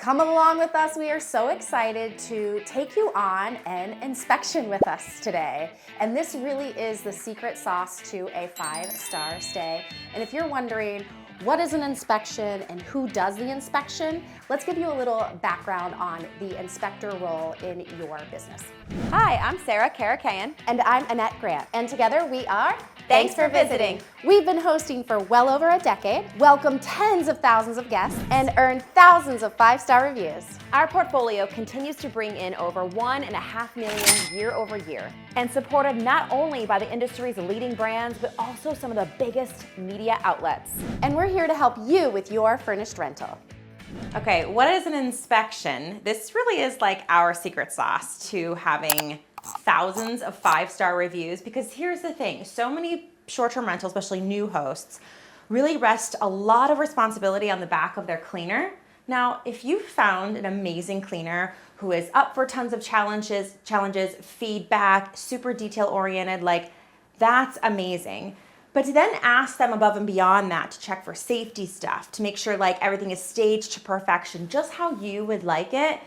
Come along with us. We are so excited to take you on an inspection with us today. And this really is the secret sauce to a 5-star stay. And if you're wondering, what is an inspection and who does the inspection? Let's give you a little background on the inspector role in your business. Hi, I'm Sarah Karakayan. And I'm Annette Grant. And together we are Thanks for visiting. We've been hosting for well over a decade, welcomed tens of thousands of guests, and earned thousands of 5-star reviews. Our portfolio continues to bring in over 1.5 million year over year, and supported not only by the industry's leading brands, but also some of the biggest media outlets. And we're here to help you with your furnished rental. Okay, what is an inspection? This really is like our secret sauce to having thousands of 5-star reviews, because here's the thing, so many short-term rentals, especially new hosts, really rest a lot of responsibility on the back of their cleaner. Now, if you found an amazing cleaner who is up for tons of challenges, feedback, super detail-oriented, like that's amazing. But to then ask them above and beyond that to check for safety stuff, to make sure like everything is staged to perfection, just how you would like it,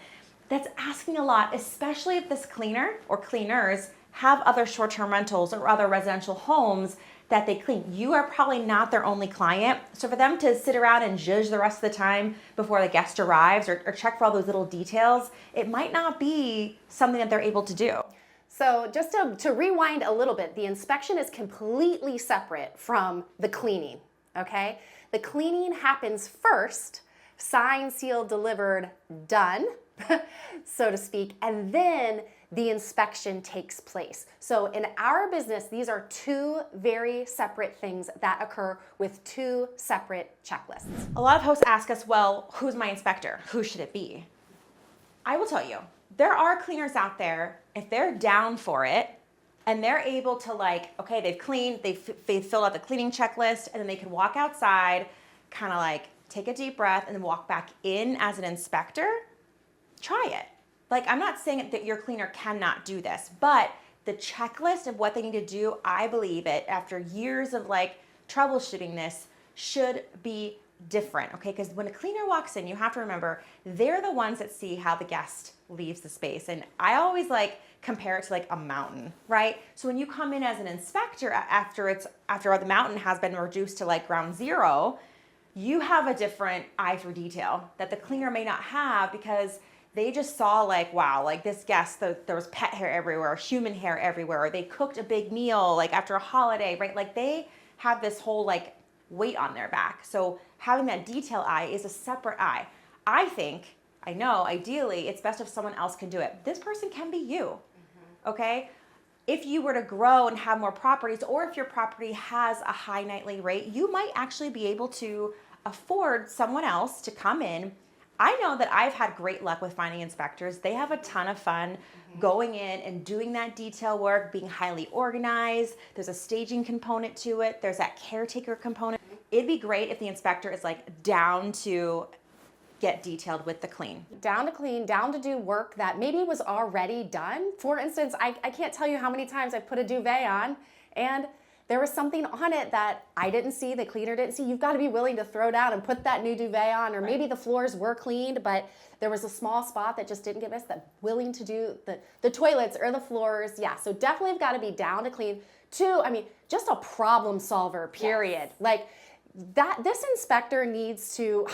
that's asking a lot, especially if this cleaner or cleaners have other short-term rentals or other residential homes that they clean. You are probably not their only client. So for them to sit around and judge the rest of the time before the guest arrives or check for all those little details, it might not be something that they're able to do. So just to rewind a little bit, the inspection is completely separate from the cleaning, okay? The cleaning happens first, signed, sealed, delivered, done, so to speak, and then the inspection takes place. So in our business, these are two very separate things that occur with two separate checklists. A lot of hosts ask us, well, who's my inspector? Who should it be? I will tell you, there are cleaners out there, if they're down for it, and they're able to like, okay, they've cleaned, they've filled out the cleaning checklist, and then they can walk outside, kind of like take a deep breath, and then walk back in as an inspector, try it. Like, I'm not saying that your cleaner cannot do this, but the checklist of what they need to do, I believe it, after years of like troubleshooting this, should be different, okay? Because when a cleaner walks in, you have to remember, they're the ones that see how the guest leaves the space. And I always like compare it to like a mountain, right? So when you come in as an inspector after the mountain has been reduced to like ground zero, you have a different eye for detail that the cleaner may not have, because they just saw like, wow, like this guest, there was pet hair everywhere, human hair everywhere, or they cooked a big meal like after a holiday, right? Like they have this whole like weight on their back. So having that detail eye is a separate eye. I know, ideally, it's best if someone else can do it. This person can be you, okay? If you were to grow and have more properties, or if your property has a high nightly rate, you might actually be able to afford someone else to come in. I know that I've had great luck with finding inspectors. They have a ton of fun going in and doing that detail work, being highly organized. There's a staging component to it. There's that caretaker component. It'd be great if the inspector is like down to get detailed with the clean. Down to clean, down to do work that maybe was already done. For instance, I can't tell you how many times I put a duvet on and there was something on it that I didn't see, the cleaner didn't see. You've got to be willing to throw down and put that new duvet on, or maybe the floors were cleaned, but there was a small spot that just didn't get missed, that willing to do the toilets or the floors. Yeah, so definitely got to be down to clean. Two, I mean, just a problem solver, period. Yes. Like that, this inspector needs to,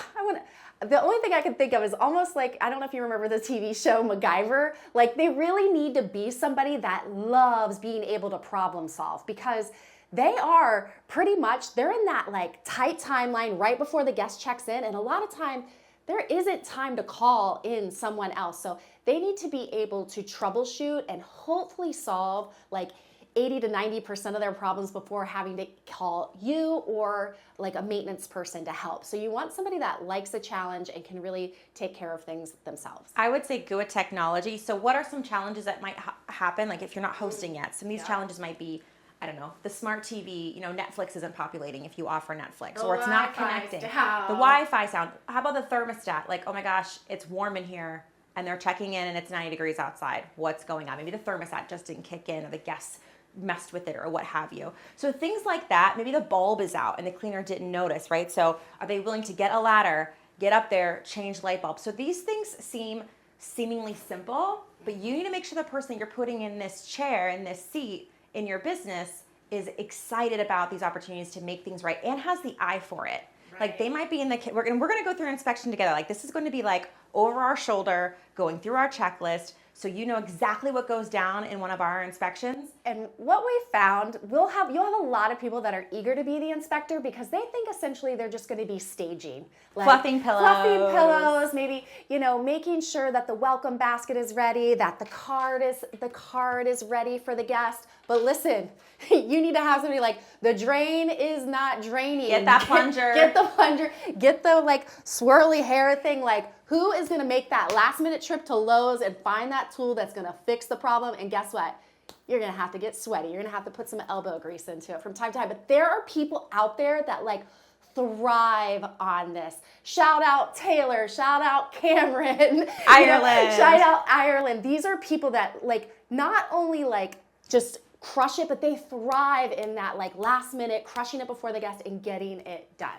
the only thing I can think of is almost like, I don't know if you remember the TV show MacGyver, like they really need to be somebody that loves being able to problem solve, because they are pretty much, they're in that like tight timeline right before the guest checks in, and a lot of time there isn't time to call in someone else. So they need to be able to troubleshoot and hopefully solve like 80 to 90% of their problems before having to call you or like a maintenance person to help. So you want somebody that likes a challenge and can really take care of things themselves. I would say go with technology. So what are some challenges that might happen? Like if you're not hosting yet, some of these challenges might be, I don't know, the smart TV, Netflix isn't populating if you offer Netflix, or it's not connecting. The Wi-Fi sound. How about the thermostat? Like, oh my gosh, it's warm in here and they're checking in and it's 90 degrees outside. What's going on? Maybe the thermostat just didn't kick in, or the guests messed with it, or what have you. So things like that. Maybe the bulb is out and the cleaner didn't notice, right? So are they willing to get a ladder, get up there, change light bulbs. So these things seem seemingly simple, but you need to make sure the person that you're putting in this chair, in this seat, in your business is excited about these opportunities to make things right and has the eye for it. Right. Like they might be in the, we're gonna go through an inspection together. Like this is going to be like over our shoulder, going through our checklist, so you know exactly what goes down in one of our inspections. And what we found, you'll have a lot of people that are eager to be the inspector because they think essentially they're just going to be staging. Like Fluffing pillows, maybe, making sure that the welcome basket is ready, that the card is ready for the guest. But listen, you need to have somebody like, the drain is not draining. Get that plunger. Get the plunger. Get the like swirly hair thing. Like, who is going to make that last minute trip to Lowe's and find that tool that's going to fix the problem? And guess what? You're going to have to get sweaty. You're going to have to put some elbow grease into it from time to time. But there are people out there that like thrive on this. Shout out Taylor. Shout out Cameron. Ireland. Shout out Ireland. These are people that like not only like just crush it, but they thrive in that like last minute crushing it before the guest and getting it done.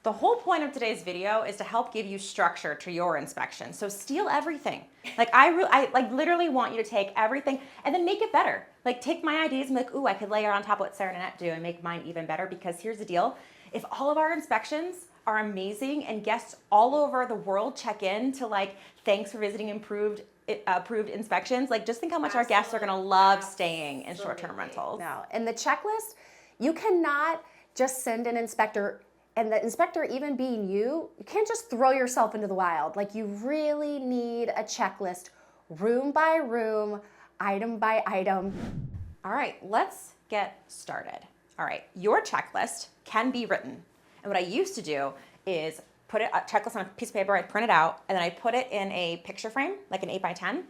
The whole point of today's video is to help give you structure to your inspection. So steal everything. Like I like literally want you to take everything and then make it better. Like take my ideas and be like, ooh, I could layer on top of what Sarah and Annette do and make mine even better, because here's the deal. If all of our inspections are amazing and guests all over the world check in to like, thanks for visiting approved inspections, like just think how much our guests are gonna love staying in short-term rentals. No, and the checklist, you cannot just send an inspector, and the inspector even being you can't just throw yourself into the wild. Like you really need a checklist, room by room, item by item. All right, let's get started. All right, your checklist can be written. And what I used to do is put a checklist on a piece of paper, I'd print it out, and then I'd put it in a picture frame, like an 8x10,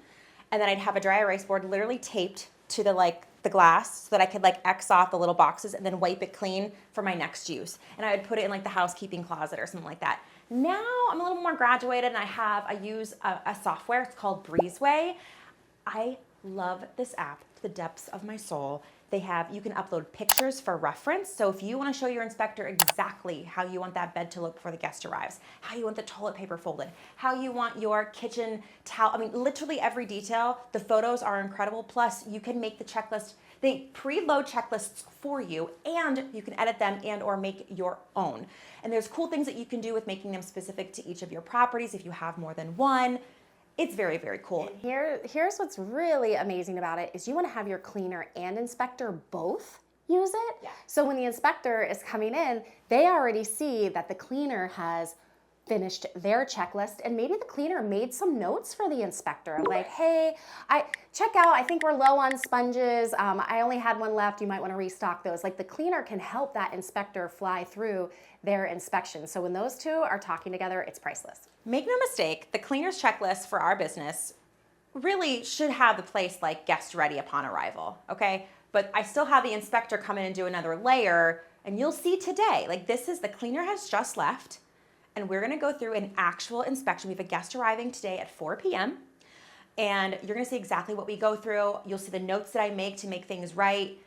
and then I'd have a dry erase board literally taped to the glass so that I could like X off the little boxes and then wipe it clean for my next use. And I would put it in like the housekeeping closet or something like that. Now I'm a little more graduated and I use a software, it's called Breezeway. I love this app to the depths of my soul. You can upload pictures for reference. So if you want to show your inspector exactly how you want that bed to look before the guest arrives, how you want the toilet paper folded, how you want your kitchen towel, I mean, literally every detail, the photos are incredible. Plus you can make the checklist, they preload checklists for you and you can edit them and or make your own. And there's cool things that you can do with making them specific to each of your properties if you have more than one. It's very, very cool. And here's what's really amazing about it is you want to have your cleaner and inspector both use it. Yeah. So when the inspector is coming in, they already see that the cleaner has finished their checklist and maybe the cleaner made some notes for the inspector. Like, hey, check out, I think we're low on sponges. I only had one left. You might want to restock those. Like the cleaner can help that inspector fly through their inspection. So when those two are talking together, it's priceless. Make no mistake, the cleaner's checklist for our business really should have the place like guest ready upon arrival, okay? But I still have the inspector come in and do another layer, and you'll see today, like the cleaner has just left, and we're gonna go through an actual inspection. We have a guest arriving today at 4 p.m., and you're gonna see exactly what we go through. You'll see the notes that I make to make things right.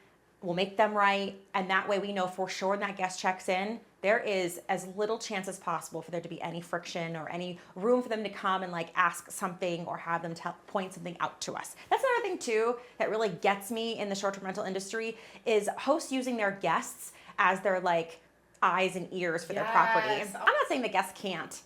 We'll make them right, and that way we know for sure when that guest checks in, there is as little chance as possible for there to be any friction or any room for them to come and like ask something or have them point something out to us. That's another thing too that really gets me in the short-term rental industry is hosts using their guests as their like eyes and ears for their property. I'm not saying the guests can't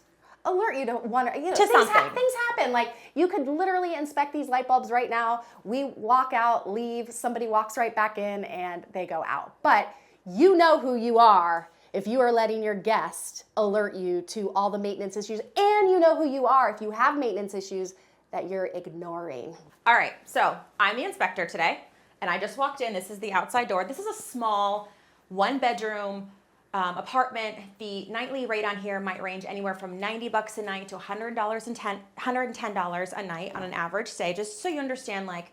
alert you to one, to things something. Things happen. Like you could literally inspect these light bulbs right now. We walk out, leave, somebody walks right back in and they go out. But you know who you are if you are letting your guest alert you to all the maintenance issues, and you know who you are if you have maintenance issues that you're ignoring. All right, so I'm the inspector today, and I just walked in. This is the outside door. This is a small one-bedroom apartment. The nightly rate on here might range anywhere from $90 a night to $110 a night on an average stay, just so you understand like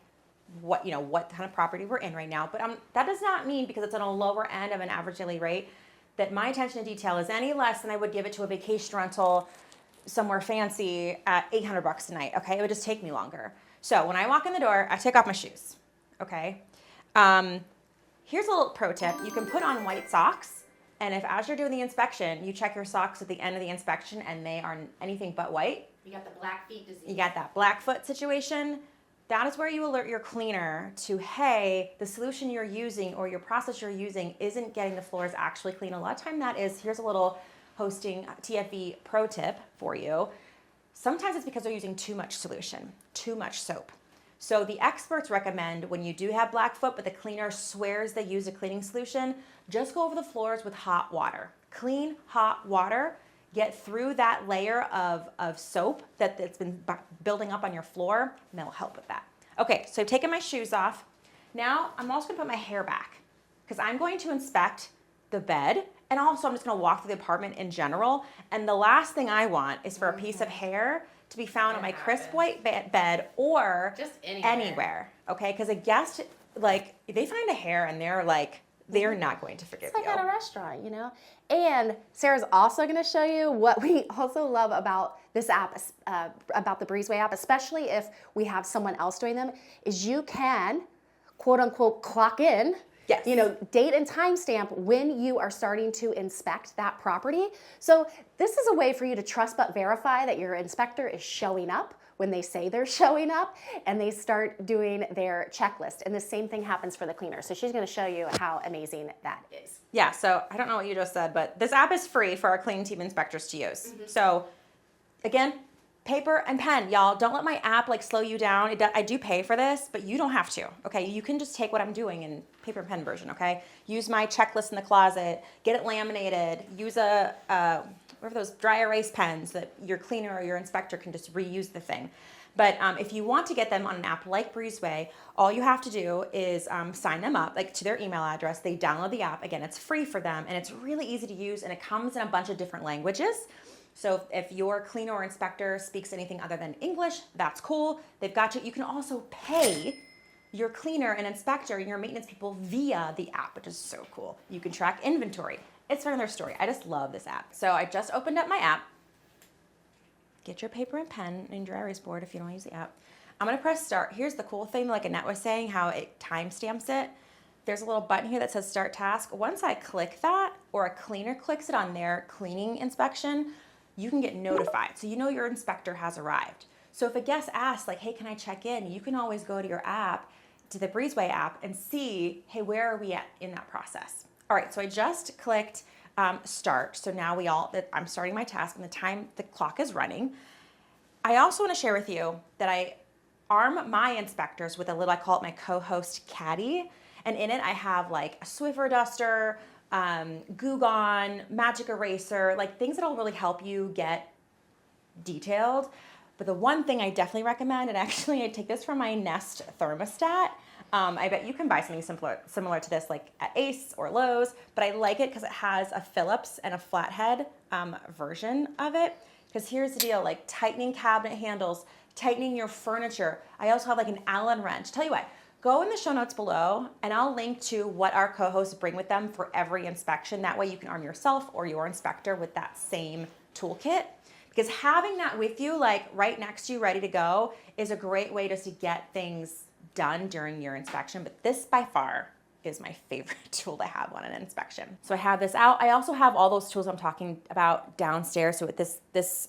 what kind of property we're in right now. But that does not mean because it's on a lower end of an average daily rate that my attention to detail is any less than I would give it to a vacation rental somewhere fancy at $800 a night, okay? It would just take me longer. So when I walk in the door, I take off my shoes, okay? Here's a little pro tip. You can put on white socks And if as you're doing the inspection, you check your socks at the end of the inspection and they are anything but white, You got the black feet disease. you got that black foot situation, that is where you alert your cleaner to, hey, the solution you're using or your process you're using isn't getting the floors actually clean. A lot of time that is, here's a little hosting TFE pro tip for you. Sometimes it's because they're using too much solution, too much soap. So the experts recommend when you do have black foot, but the cleaner swears they use a cleaning solution, just go over the floors with hot water. Clean, hot water. Get through that layer of soap that's been building up on your floor, and that'll help with that. Okay, so I've taken my shoes off. Now I'm also gonna put my hair back because I'm going to inspect the bed, and also I'm just gonna walk through the apartment in general. And the last thing I want is for a piece of hair to be found on my crisp white bed or Just anywhere. Okay, because a guest, like, if they find a hair and they're like, they're not going to forgive It's like you. at a restaurant, you know? And Sarah's also gonna show you what we also love about this app, about the Breezeway app, especially if we have someone else doing them, is you can, quote unquote, clock in. Yes. You know, date and timestamp when you are starting to inspect that property. So this is a way for you to trust but verify that your inspector is showing up when they say they're showing up, and they start doing their checklist. And the same thing happens for the cleaner. So she's gonna show you how amazing that is. Yeah, so I don't know what you just said, but this app is free for our cleaning team inspectors to use. So again, paper and pen, y'all. Don't let my app like slow you down. I do pay for this, but you don't have to, okay? You can just take what I'm doing in paper and pen version, okay? Use my checklist in the closet, get it laminated, use what are those dry erase pens that your cleaner or your inspector can just reuse the thing. But if you want to get them on an app like Breezeway, all you have to do is sign them up like to their email address. They download the app. Again, it's free for them, and it's really easy to use, and it comes in a bunch of different languages. So if your cleaner or inspector speaks anything other than English, that's cool. They've got you. You can also pay your cleaner and inspector and your maintenance people via the app, which is so cool. You can track inventory. It's another story. I just love this app. So I just opened up my app. Get your paper and pen and your erase board if you don't use the app. I'm gonna press start. Here's the cool thing, like Annette was saying, how it timestamps it. There's a little button here that says start task. Once I click that, or a cleaner clicks it on their cleaning inspection, you can get notified. So you know your inspector has arrived. So if a guest asks, like, hey, can I check in? You can always go to your app, to the Breezeway app, and see, hey, where are we at in that process? All right, so I just clicked start. So now I'm starting my task, and the clock is running. I also want to share with you that I arm my inspectors with I call it my co-host caddy. And in it, I have like a Swiffer duster, Goo Gone, magic eraser, like things that'll really help you get detailed. But the one thing I definitely recommend, and actually I take this from my Nest thermostat. I bet you can buy something similar to this like at Ace or Lowe's, but I like it because it has a Phillips and a flathead version of it. Because here's the deal, like tightening cabinet handles, tightening your furniture. I also have like an Allen wrench. Tell you what, go in the show notes below and I'll link to what our co-hosts bring with them for every inspection. That way you can arm yourself or your inspector with that same toolkit. Because having that with you, like right next to you, ready to go, is a great way just to get things done during your inspection. But this by far is my favorite tool to have on an inspection. So I have this out. I also have all those tools I'm talking about downstairs. So this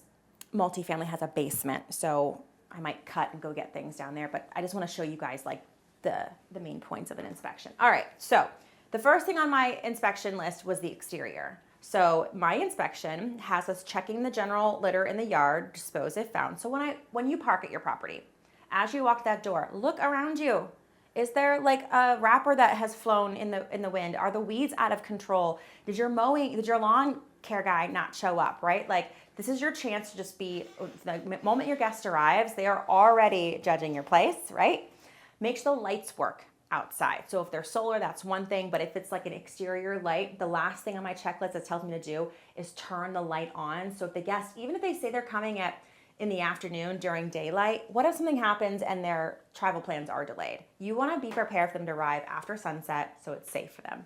multifamily has a basement. So I might cut and go get things down there. But I just want to show you guys like the main points of an inspection. All right, so the first thing on my inspection list was the exterior. So my inspection has us checking the general litter in the yard, dispose if found. So when you park at your property, as you walk that door, look around you. Is there like a wrapper that has flown in the wind? Are the weeds out of control? Did your lawn care guy not show up, right? Like this is your chance to just be, the moment your guest arrives, they are already judging your place, right? Make sure the lights work outside. So if they're solar, that's one thing, but if it's like an exterior light, the last thing on my checklist that tells me to do is turn the light on. So if the guest, even if they say they're coming in the afternoon during daylight, what if something happens and their travel plans are delayed? You wanna be prepared for them to arrive after sunset so it's safe for them.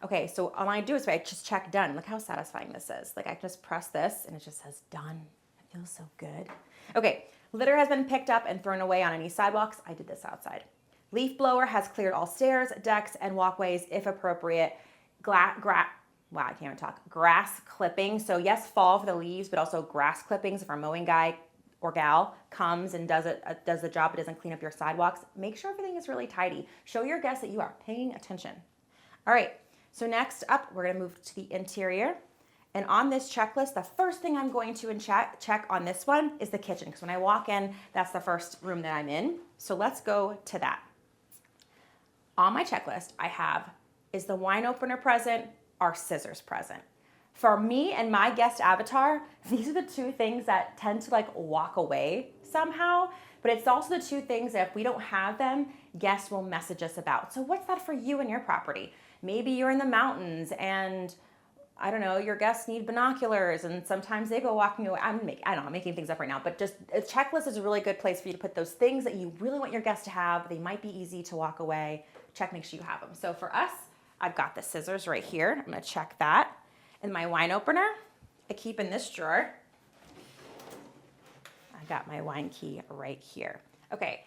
Okay, so all I do is I just check done. Look how satisfying this is. Like I just press this and it just says done. It feels so good. Okay, litter has been picked up and thrown away on any sidewalks. I did this outside. Leaf blower has cleared all stairs, decks, and walkways if appropriate. wow, I can't even talk. Grass clipping. So yes, fall for the leaves, but also grass clippings. If our mowing guy or gal comes and does the job, but doesn't clean up your sidewalks, make sure everything is really tidy. Show your guests that you are paying attention. All right, so next up, we're gonna move to the interior. And on this checklist, the first thing I'm going to check on this one is the kitchen, because when I walk in, that's the first room that I'm in. So let's go to that. On my checklist, I have, is the wine opener present? Are scissors present? For me and my guest avatar, these are the two things that tend to like walk away somehow, but it's also the two things that if we don't have them, guests will message us about. So what's that for you and your property? Maybe you're in the mountains and I don't know, your guests need binoculars and sometimes they go walking away. I'm making things up right now, but just a checklist is a really good place for you to put those things that you really want your guests to have. They might be easy to walk away. Check, make sure you have them. So for us, I've got the scissors right here. I'm gonna check that. And my wine opener, I keep in this drawer. I got my wine key right here. Okay.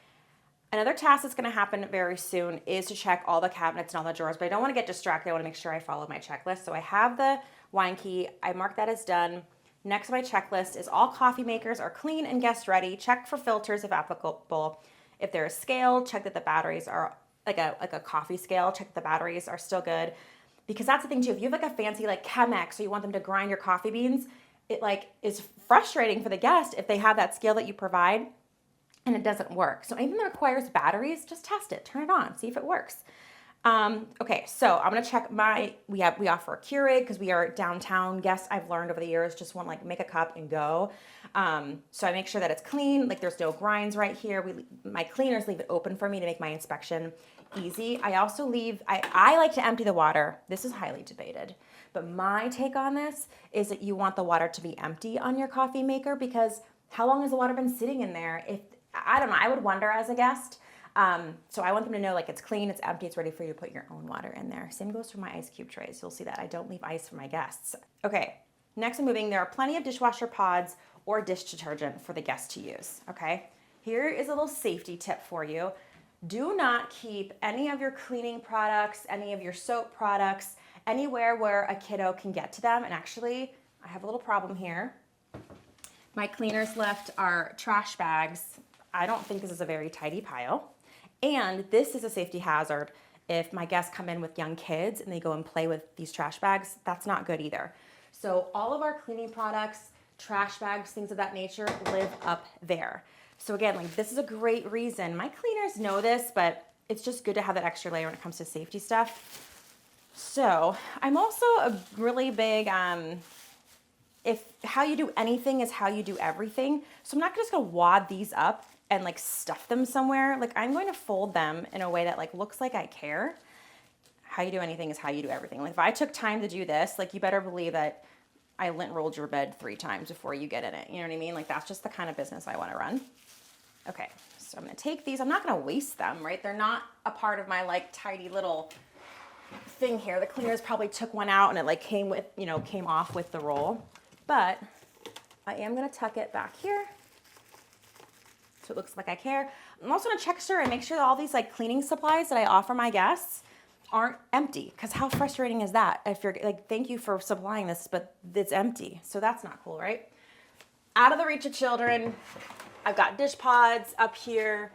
Another task that's gonna happen very soon is to check all the cabinets and all the drawers, but I don't wanna get distracted. I wanna make sure I follow my checklist. So I have the wine key. I mark that as done. Next on my checklist is all coffee makers are clean and guest ready. Check for filters if applicable. If they're a scale, check that the batteries are like a coffee scale, check that the batteries are still good. Because that's the thing too, if you have like a fancy like Chemex, so you want them to grind your coffee beans, it like is frustrating for the guest if they have that scale that you provide and it doesn't work. So anything that requires batteries, just test it, turn it on, see if it works. Okay, so I'm gonna check we offer a Keurig because we are downtown. Guests I've learned over the years just want like make a cup and go. So I make sure that it's clean, like there's no grinds right here. My cleaners leave it open for me to make my inspection easy. I also I like to empty the water. This is highly debated, but my take on this is that you want the water to be empty on your coffee maker because how long has the water been sitting in there? I don't know, I would wonder as a guest. So I want them to know like it's clean, it's empty, it's ready for you to put your own water in there. Same goes for my ice cube trays. You'll see that I don't leave ice for my guests. Okay, next I'm moving. There are plenty of dishwasher pods or dish detergent for the guests to use, okay? Here is a little safety tip for you. Do not keep any of your cleaning products, any of your soap products, anywhere where a kiddo can get to them. And actually, I have a little problem here. My cleaners left our trash bags. I don't think this is a very tidy pile. And this is a safety hazard. If my guests come in with young kids and they go and play with these trash bags, that's not good either. So all of our cleaning products, trash bags, things of that nature live up there. So again, like this is a great reason. My cleaners know this, but it's just good to have that extra layer when it comes to safety stuff. So I'm also a really big, if how you do anything is how you do everything. So I'm not just gonna wad these up and like stuff them somewhere. Like I'm going to fold them in a way that like looks like I care. How you do anything is how you do everything. Like if I took time to do this, like you better believe that I lint rolled your bed 3 times before you get in it. You know what I mean? Like that's just the kind of business I want to run. Okay, so I'm gonna take these. I'm not gonna waste them, right? They're not a part of my like tidy little thing here. The cleaners probably took one out and it like came off with the roll. But I am gonna tuck it back here so it looks like I care. I'm also gonna check sure and make sure that all these like cleaning supplies that I offer my guests aren't empty, because how frustrating is that if you're like, thank you for supplying this, but it's empty. So that's not cool, right? Out of the reach of children. I've got dish pods up here.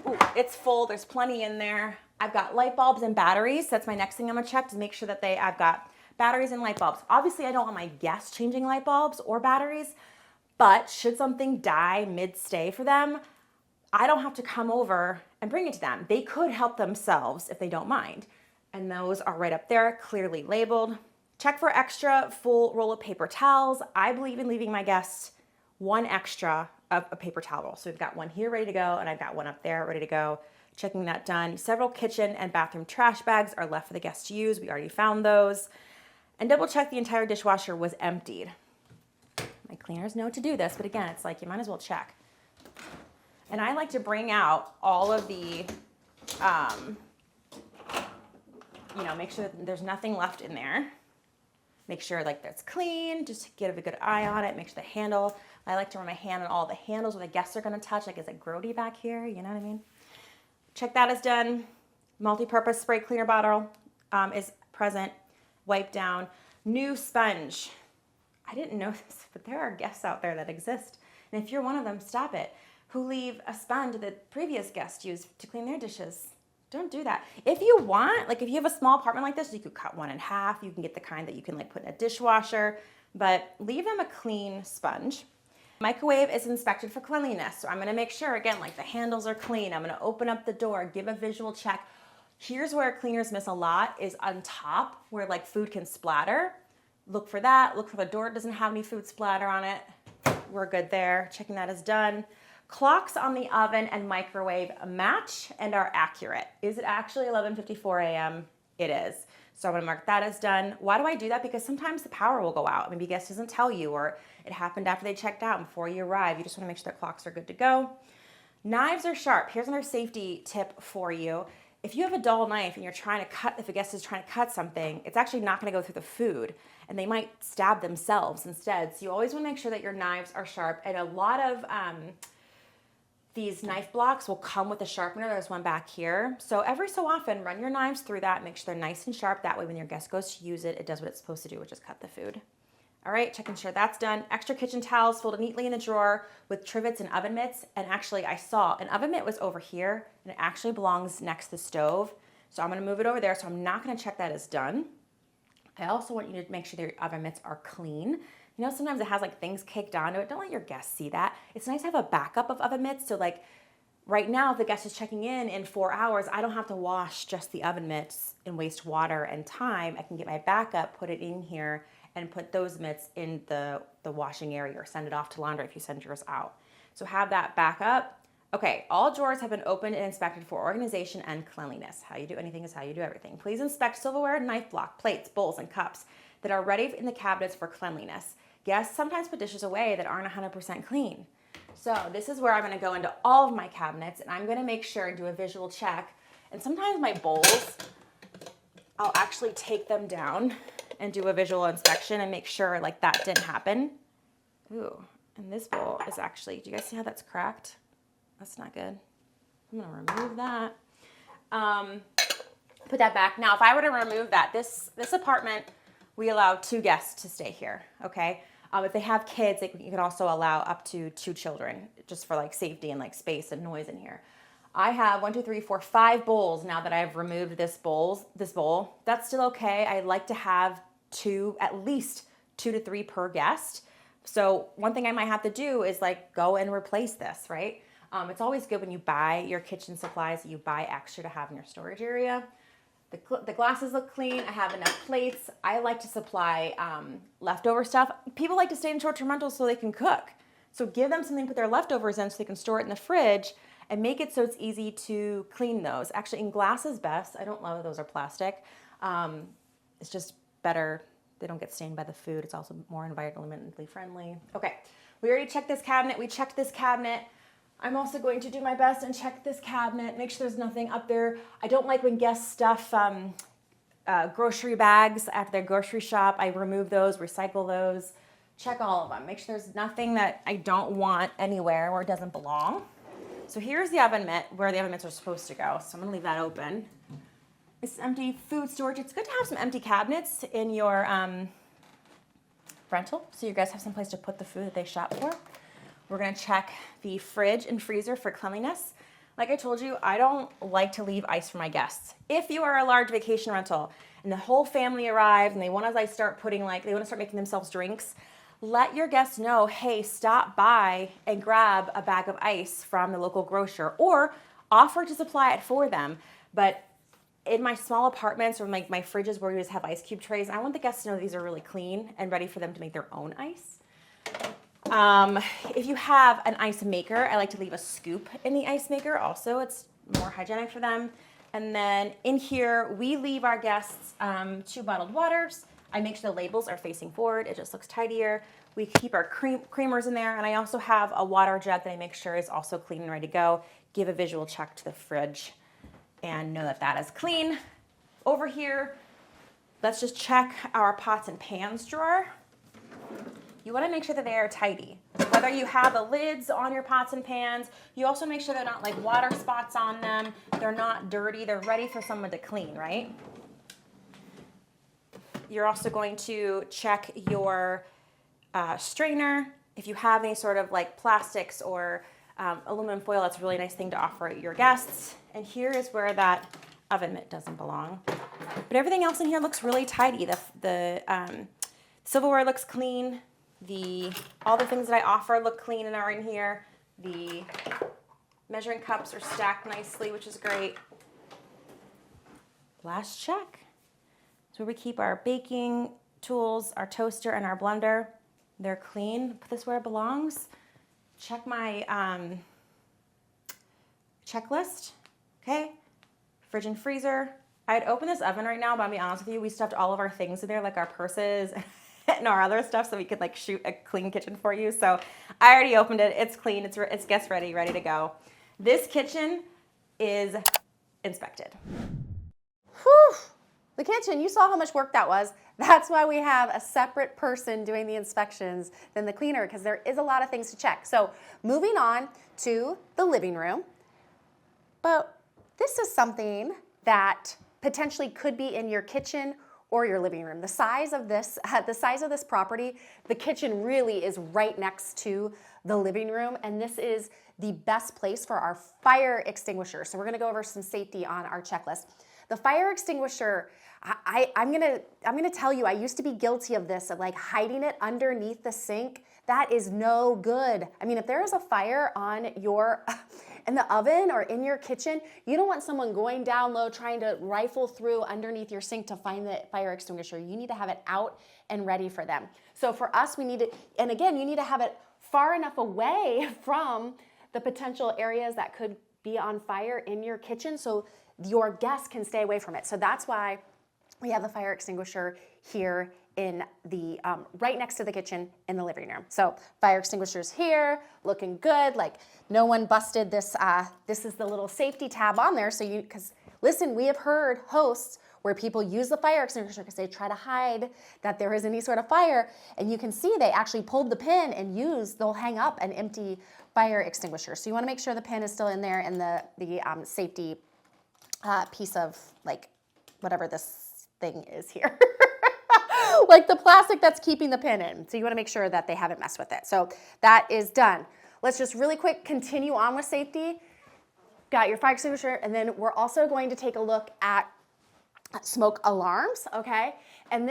Ooh, it's full, there's plenty in there. I've got light bulbs and batteries. That's my next thing I'm gonna check to make sure that I've got batteries and light bulbs. Obviously, I don't want my guests changing light bulbs or batteries, but should something die mid-stay for them, I don't have to come over and bring it to them. They could help themselves if they don't mind. And those are right up there, clearly labeled. Check for extra full roll of paper towels. I believe in leaving my guests one extra of a paper towel roll. So we've got one here ready to go, and I've got one up there ready to go. Checking that done. Several kitchen and bathroom trash bags are left for the guests to use. We already found those. And double check the entire dishwasher was emptied. My cleaners know to do this, but again, it's like you might as well check. And I like to bring out all of the, make sure that there's nothing left in there. Make sure like that's clean, just get a good eye on it. Make sure the handle, I like to run my hand on all the handles where the guests are gonna touch, like is it grody back here, you know what I mean? Check that is done. Multi-purpose spray cleaner bottle is present. Wipe down. New sponge. I didn't know this, but there are guests out there that exist. And if you're one of them, stop it. Who leave a sponge that previous guest used to clean their dishes. Don't do that. If you want, like if you have a small apartment like this, you could cut one in half. You can get the kind that you can like put in a dishwasher, but leave them a clean sponge. Microwave is inspected for cleanliness. So I'm gonna make sure, again, like the handles are clean. I'm gonna open up the door, give a visual check. Here's where cleaners miss a lot is on top where like food can splatter. Look for that. Look for the door. It doesn't have any food splatter on it. We're good there. Checking that is done. Clocks on the oven and microwave match and are accurate. Is it actually 11:54 a.m.? It is. So I'm gonna mark that as done. Why do I do that? Because sometimes the power will go out. Maybe guest doesn't tell you, or it happened after they checked out and before you arrive. You just wanna make sure that clocks are good to go. Knives are sharp. Here's another safety tip for you. If you have a dull knife and you're trying to cut, if a guest is trying to cut something, it's actually not gonna go through the food and they might stab themselves instead. So you always wanna make sure that your knives are sharp. And a lot of these knife blocks will come with a sharpener. There's one back here. So every so often, run your knives through that, make sure they're nice and sharp. That way when your guest goes to use it, it does what it's supposed to do, which is cut the food. All right, checking sure that's done. Extra kitchen towels folded neatly in the drawer with trivets and oven mitts. And actually I saw an oven mitt was over here and it actually belongs next to the stove. So I'm gonna move it over there. So I'm not gonna check that as done. I also want you to make sure that your oven mitts are clean. You know, sometimes it has like things caked onto it. Don't let your guests see that. It's nice to have a backup of oven mitts. So like right now, if the guest is checking in 4 hours, I don't have to wash just the oven mitts and waste water and time. I can get my backup, put it in here, and put those mitts in the washing area or send it off to laundry if you send yours out. So have that backup. Okay, all drawers have been opened and inspected for organization and cleanliness. How you do anything is how you do everything. Please inspect silverware, knife block, plates, bowls, and cups that are ready in the cabinets for cleanliness. Guests sometimes put dishes away that aren't 100% clean. So this is where I'm gonna go into all of my cabinets and I'm gonna make sure and do a visual check. And sometimes my bowls, I'll actually take them down and do a visual inspection and make sure like that didn't happen. Ooh, and this bowl is actually, do you guys see how that's cracked? That's not good. I'm gonna remove that. Put that back. Now, if I were to remove that, this apartment, we allow 2 guests to stay here, okay? If they have kids, you can also allow up to 2 children, just for like safety and like space and noise in here. I have 1, 2, 3, 4, 5 bowls now that I've removed this bowl. That's still okay. I like to have at least 2 to 3 per guest. So one thing I might have to do is like go and replace this, right? It's always good when you buy your kitchen supplies that you buy extra to have in your storage area. The glasses look clean. I have enough plates. I like to supply leftover stuff. People like to stay in short-term rentals so they can cook. So give them something to put their leftovers in so they can store it in the fridge and make it so it's easy to clean those. Actually, in glass is best. I don't love that those are plastic. It's just better. They don't get stained by the food. It's also more environmentally friendly. Okay, we already checked this cabinet. We checked this cabinet. I'm also going to do my best and check this cabinet, make sure there's nothing up there. I don't like when guests stuff grocery bags after their grocery shop. I remove those, recycle those, check all of them. Make sure there's nothing that I don't want anywhere where it doesn't belong. So here's the oven mitt, where the oven mitts are supposed to go. So I'm gonna leave that open. It's empty food storage. It's good to have some empty cabinets in your rental so you guys have some place to put the food that they shop for. We're gonna check the fridge and freezer for cleanliness. Like I told you, I don't like to leave ice for my guests. If you are a large vacation rental and the whole family arrives and they want to start making themselves drinks, let your guests know, hey, stop by and grab a bag of ice from the local grocer or offer to supply it for them. But in my small apartments or my fridges where we just have ice cube trays, I want the guests to know these are really clean and ready for them to make their own ice. If you have an ice maker, I like to leave a scoop in the ice maker also. It's more hygienic for them. And then in here, we leave our guests 2 bottled waters. I make sure the labels are facing forward. It just looks tidier. We keep our creamers in there. And I also have a water jug that I make sure is also clean and ready to go. Give a visual check to the fridge and know that that is clean. Over here, let's just check our pots and pans drawer. You want to make sure that they are tidy. Whether you have the lids on your pots and pans, you also make sure they're not like water spots on them. They're not dirty. They're ready for someone to clean, right? You're also going to check your strainer. If you have any sort of like plastics or aluminum foil, that's a really nice thing to offer your guests. And here is where that oven mitt doesn't belong. But everything else in here looks really tidy. The silverware looks clean. All the things that I offer look clean and are in here. The measuring cups are stacked nicely, which is great. Last check. So where we keep our baking tools, our toaster, and our blender. They're clean. Put this where it belongs. Check my checklist. Okay. Fridge and freezer. I'd open this oven right now, but I'll be honest with you, we stuffed all of our things in there, like our purses and our other stuff, so we could like shoot a clean kitchen for you. So I already opened it. It's clean. It's guest ready to go. This kitchen is inspected. Whew. The kitchen, you saw how much work that was. That's why we have a separate person doing the inspections than the cleaner, because there is a lot of things to check. So moving on to the living room. But this is something that potentially could be in your kitchen or your living room. The size of this property, the kitchen really is right next to the living room, and this is the best place for our fire extinguisher. So we're gonna go over some safety on our checklist. The fire extinguisher, I'm gonna tell you, I used to be guilty of this, of like hiding it underneath the sink. That is no good. I mean, if there is a fire on in the oven or in your kitchen, you don't want someone going down low trying to rifle through underneath your sink to find the fire extinguisher. You need to have it out and ready for them. So for us, we need to, and again, you need to have it far enough away from the potential areas that could be on fire in your kitchen so your guests can stay away from it. So that's why we have the fire extinguisher here in the right next to the kitchen in the living room. So fire extinguishers here, looking good. Like no one busted this. This is the little safety tab on there. So because listen, we have heard hosts where people use the fire extinguisher because they try to hide that there is any sort of fire, and you can see they actually pulled the pin and they'll hang up an empty fire extinguisher. So you want to make sure the pin is still in there and the safety piece of like whatever this thing is here. Like the plastic that's keeping the pin in. So you want to make sure that they haven't messed with it. So that is done. Let's just really quick continue on with safety. Got your fire extinguisher, and then we're also going to take a look at smoke alarms, okay? And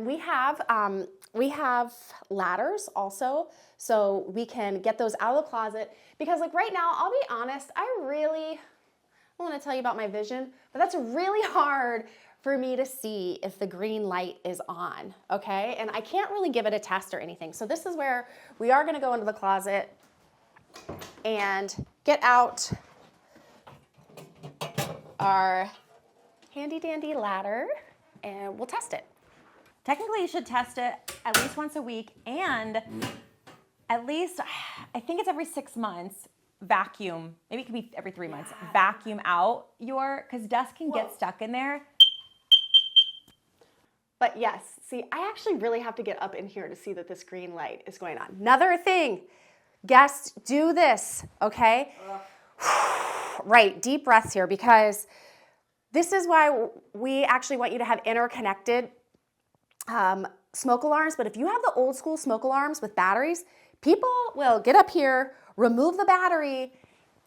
we have ladders also, so we can get those out of the closet, because like right now, I'll be honest, I want to tell you about my vision, but that's really hard for me to see if the green light is on, okay? And I can't really give it a test or anything. So this is where we are gonna go into the closet and get out our handy dandy ladder and we'll test it. Technically, you should test it at least once a week, and at least, I think it's every 6 months, vacuum, maybe it could be every 3 months, vacuum out because dust can get stuck in there. But yes, see, I actually really have to get up in here to see that this green light is going on. Another thing, guests, do this, okay? Right, deep breaths here, because this is why we actually want you to have interconnected smoke alarms. But if you have the old school smoke alarms with batteries, people will get up here, remove the battery,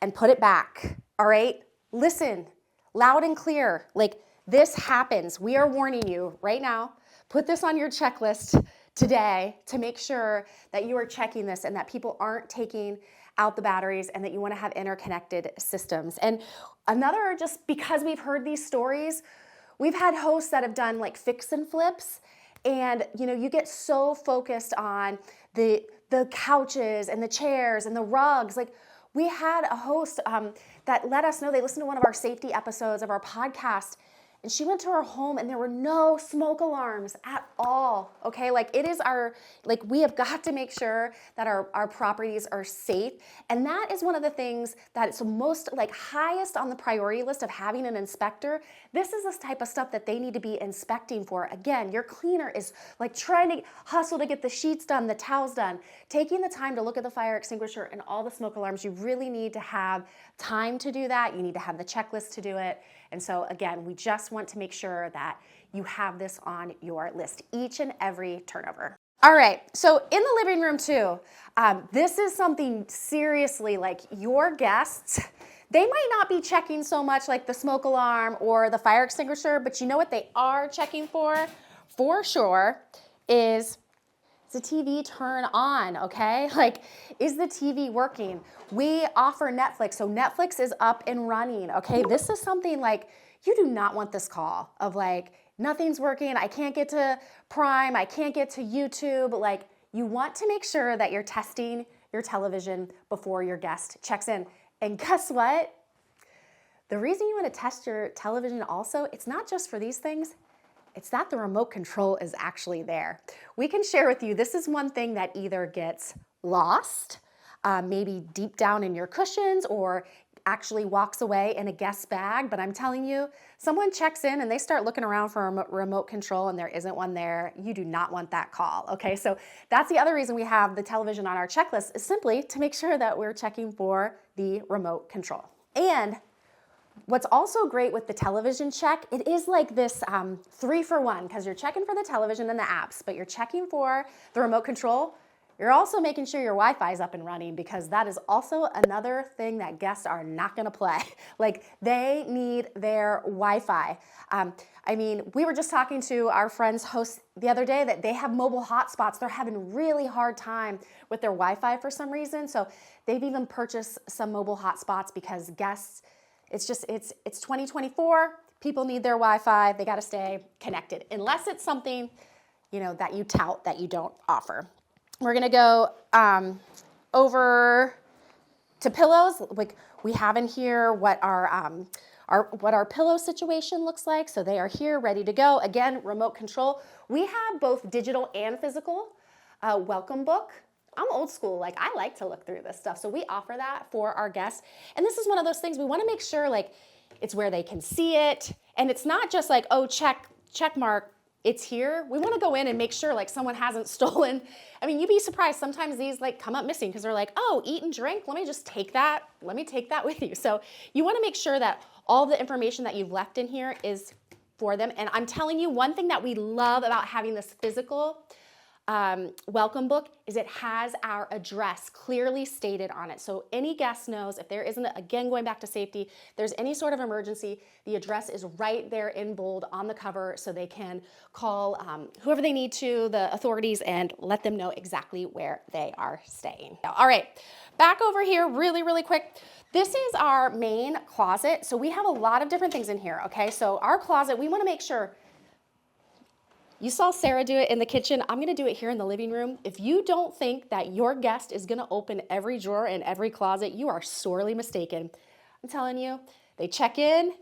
and put it back, all right? Listen, loud and clear, like this happens. We are warning you right now. Put this on your checklist today to make sure that you are checking this and that people aren't taking out the batteries and that you want to have interconnected systems. And another, just because we've heard these stories, we've had hosts that have done like fix and flips, and you get so focused on the couches and the chairs and the rugs. Like we had a host that let us know, they listened to one of our safety episodes of our podcast, and she went to her home and there were no smoke alarms at all, okay? Like we have got to make sure that our properties are safe. And that is one of the things that is most highest on the priority list of having an inspector. This is this type of stuff that they need to be inspecting for. Again, your cleaner is like trying to hustle to get the sheets done, the towels done, taking the time to look at the fire extinguisher and all the smoke alarms. You really need to have time to do that. You need to have the checklist to do it. And so again, we just just want to make sure that you have this on your list each and every turnover. All right, so in the living room too, this is something seriously like your guests, they might not be checking so much like the smoke alarm or the fire extinguisher, but you know what they are checking for sure, is the TV turn on, okay? Like, is the TV working? We offer Netflix, so Netflix is up and running, okay? This is something like, you do not want this call of like, nothing's working, I can't get to Prime, I can't get to YouTube. Like, you want to make sure that you're testing your television before your guest checks in. And guess what? The reason you want to test your television also, it's not just for these things, it's that the remote control is actually there. We can share with you, this is one thing that either gets lost, maybe deep down in your cushions, or actually walks away in a guest bag. But I'm telling you, someone checks in and they start looking around for a remote control and there isn't one there. You do not want that call, okay? So that's the other reason we have the television on our checklist, is simply to make sure that we're checking for the remote control. And what's also great with the television check, it is like this 3-for-1, because you're checking for the television and the apps, but you're checking for the remote control. You're also making sure your Wi-Fi is up and running, because that is also another thing that guests are not gonna play. Like, they need their Wi-Fi. I mean, we were just talking to our friend's host the other day that they have mobile hotspots. They're having really hard time with their Wi-Fi for some reason. So they've even purchased some mobile hotspots because guests, it's 2024, people need their Wi-Fi, they gotta stay connected, unless it's something, you know, that you tout that you don't offer. We're gonna go over to pillows. Like, we have in here what our pillow situation looks like. So they are here, ready to go. Again, remote control. We have both digital and physical welcome book. I'm old school, like, I like to look through this stuff. So we offer that for our guests. And this is one of those things we wanna make sure, like, it's where they can see it. And it's not just like, oh, check mark, it's here. We wanna go in and make sure like someone hasn't stolen. I mean, you'd be surprised, sometimes these like come up missing because they're like, oh, eat and drink, let me take that with you. So you wanna make sure that all the information that you've left in here is for them. And I'm telling you, one thing that we love about having this physical welcome book is it has our address clearly stated on it. So any guest knows if there isn't, again, going back to safety, there's any sort of emergency, the address is right there in bold on the cover, so they can call whoever they need to, the authorities, and let them know exactly where they are staying. All right, back over here really, really quick. This is our main closet. So we have a lot of different things in here, okay? So our closet, we wanna make sure. You saw Sarah do it in the kitchen. I'm gonna do it here in the living room. If you don't think that your guest is gonna open every drawer in every closet, you are sorely mistaken. I'm telling you, they check in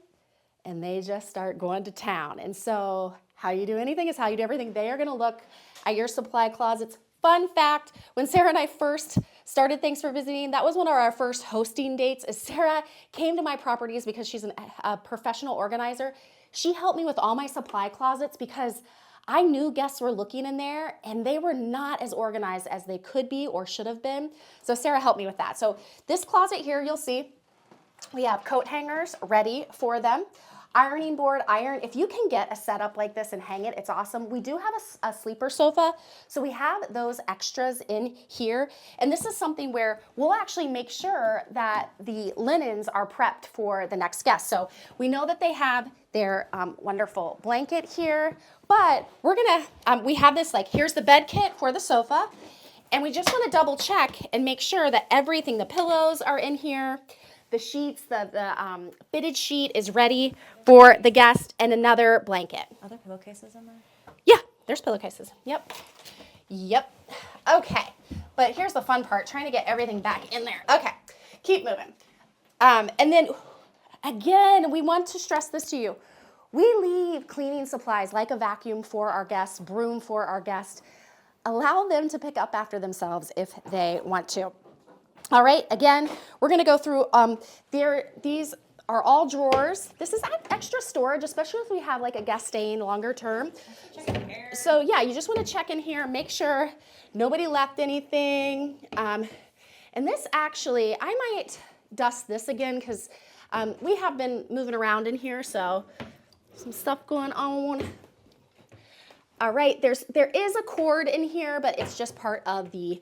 and they just start going to town. And so how you do anything is how you do everything. They are gonna look at your supply closets. Fun fact, when Sarah and I first started Thanks for Visiting, that was one of our first hosting dates, as Sarah came to my properties because she's a professional organizer. She helped me with all my supply closets because I knew guests were looking in there and they were not as organized as they could be or should have been. So Sarah helped me with that. So this closet here, you'll see, we have coat hangers ready for them. Ironing board, iron. If you can get a setup like this and hang it, it's awesome. We do have a sleeper sofa, so we have those extras in here. And this is something where we'll actually make sure that the linens are prepped for the next guest. So we know that they have their wonderful blanket here, but we're gonna, we have this, like, here's the bed kit for the sofa, and we just wanna double check and make sure that everything, the pillows are in here, the sheets, the fitted sheet is ready for the guest, and another blanket. Are there pillowcases in there? Yeah, there's pillowcases. Yep. Okay, but here's the fun part, trying to get everything back in there. Okay, keep moving. And then, again, we want to stress this to you. We leave cleaning supplies like a vacuum for our guests, broom for our guests. Allow them to pick up after themselves if they want to. All right, again, we're gonna go through, these are all drawers. This is extra storage, especially if we have like a guest staying longer term. So yeah, you just wanna check in here, make sure nobody left anything. And this actually, I might dust this again because we have been moving around in here, so Some stuff going on. All right, there is a cord in here, but it's just part of the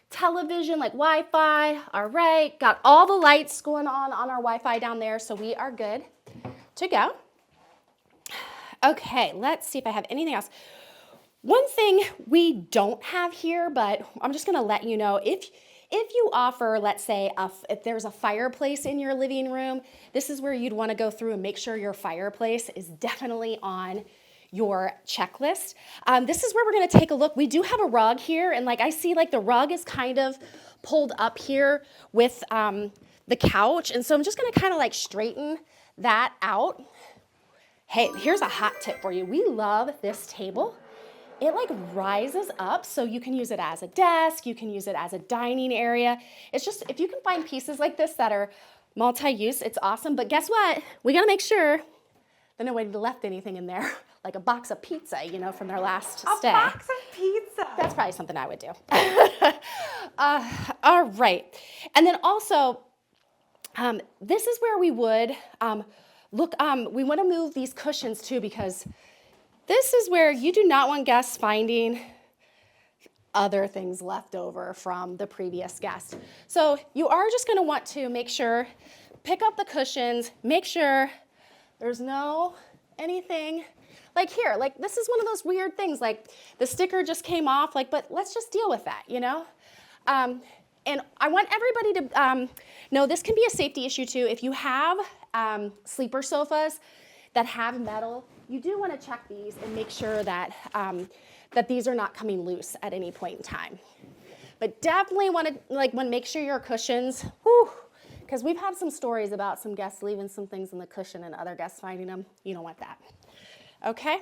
television, like Wi-Fi. All right, got all the lights going on our Wi-Fi down there, so we are good to go. Okay, let's see if I have anything else. One thing we don't have here, but I'm just gonna let you know, if you offer, let's say, if there's a fireplace in your living room, this is where you'd wanna go through and make sure your fireplace is definitely on your checklist. This is where we're gonna take a look. We do have a rug here, and like I see like the rug is kind of pulled up here with the couch, and so I'm just gonna kind of like straighten that out. Hey, here's a hot tip for you. We love this table. It like rises up so you can use it as a desk, you can use it as a dining area. It's just, if you can find pieces like this that are multi-use, it's awesome. But guess what? We gotta make sure that nobody left anything in there, like a box of pizza, you know, from their last stay. A box of pizza. That's probably something I would do. All right. And then also, this is where we would look, we want to move these cushions too, because this is where you do not want guests finding other things left over from the previous guest. So you are just going to want to make sure, pick up the cushions, make sure there's no anything like here, like this is one of those weird things, like the sticker just came off, like, but let's just deal with that, you know? And I want everybody to know this can be a safety issue too. If you have sleeper sofas that have metal, you do want to check these and make sure that, that these are not coming loose at any point in time. But definitely want to make sure your cushions, because we've had some stories about some guests leaving some things in the cushion and other guests finding them. You don't want that. Okay?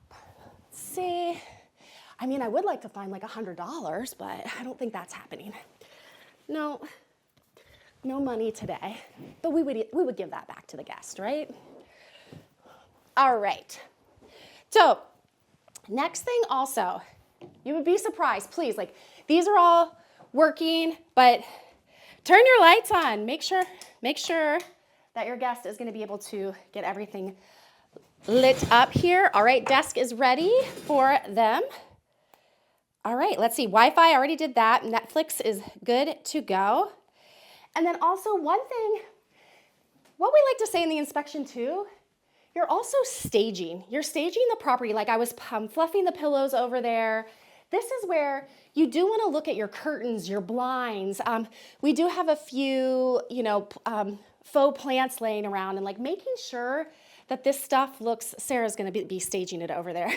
Let's see. I mean, I would like to find like $100, but I don't think that's happening. No money today. But we would give that back to the guest, right? All right. So, next thing also, you would be surprised, please, like these are all working, but turn your lights on. Make sure that your guest is going to be able to get everything lit up here. All right, desk is ready for them. All right, let's see. Wi-Fi, I already did that. Netflix is good to go. And then also one thing, what we like to say in the inspection too, you're also staging. You're staging the property. Like I was fluffing the pillows over there. This is where you do want to look at your curtains, your blinds. We do have a few, faux plants laying around, and like making sure that this stuff looks, Sarah's going to be staging it over there,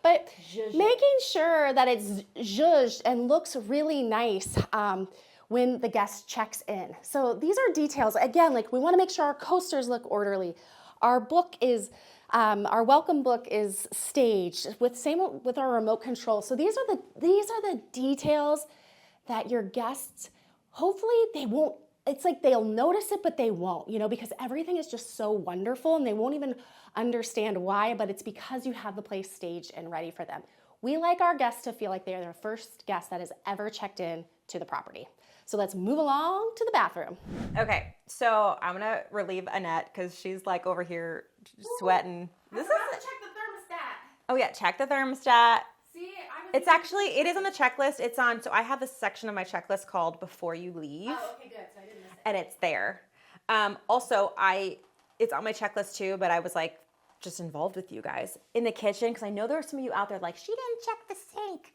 but making sure that it's zhuzhed and looks really nice when the guest checks in. So these are details. Again, like we want to make sure our coasters look orderly. Our book is, our welcome book is staged same with our remote control. So these are the details that your guests, hopefully they won't, it's like they'll notice it, but they won't, because everything is just so wonderful and they won't even understand why, but it's because you have the place staged and ready for them. We like our guests to feel like they are their first guest that has ever checked in to the property. So let's move along to the bathroom. Okay, so I'm gonna relieve Annette because she's like over here sweating. This is to check the thermostat. Oh yeah, check the thermostat. See, It is on the checklist. It's on, so I have this section of my checklist called Before You Leave. Oh, okay, good. So I didn't miss it. And it's there. Also, it's on my checklist too, but I was like just involved with you guys in the kitchen because I know there are some of you out there like, she didn't check the sink.